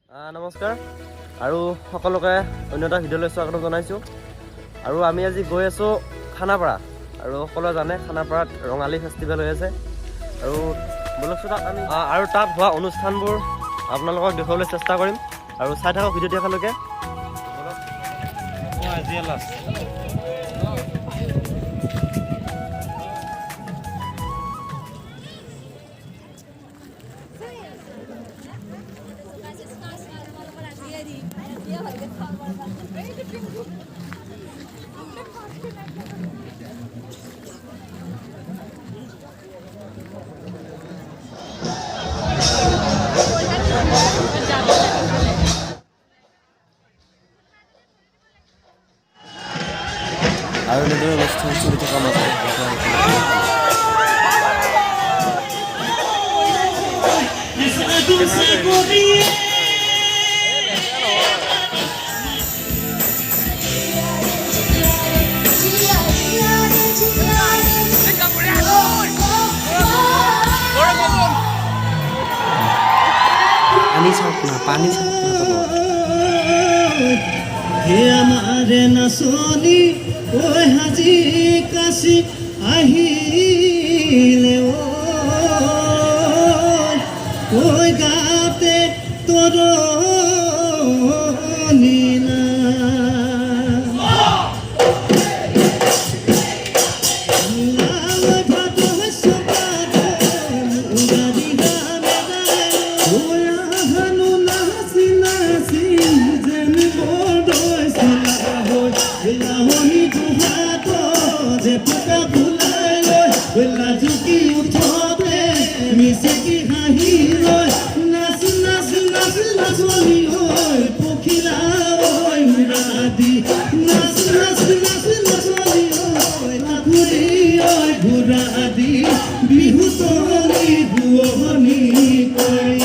নমস্কাৰ আৰু সকলোকে অন্য এটা ভিডিঅ'লৈ স্বাগতম জনাইছোঁ। আৰু আমি আজি গৈ আছোঁ খানাপাৰা, আৰু সকলোৱে জানে খানাপাৰাত ৰঙালী ফেষ্টিভেল হৈ আছে। আৰু বলকচোন তাত আমি আৰু তাত হোৱা অনুষ্ঠানবোৰ আপোনালোকক দেখুৱাবলৈ চেষ্টা কৰিম, আৰু চাই থাকক ভিডিঅ'টো একেলগে। আৰু এনেদৰে অনুষ্ঠান চলি থকা মাজতে পানী চাওক না তলত আমাৰে নাচনি ঐ হাজি কাশি আহিলে ঐ গাতে তোৰ নীলা বিহু তলি বুৱনী কৰি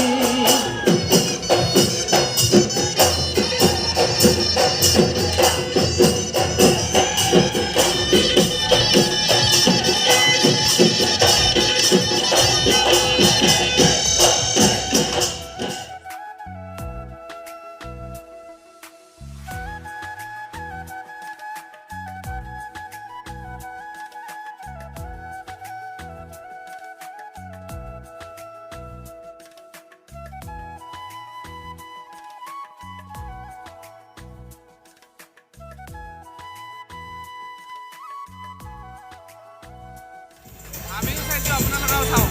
আমিও চাইছোঁ, আপোনালোকেও চাওক।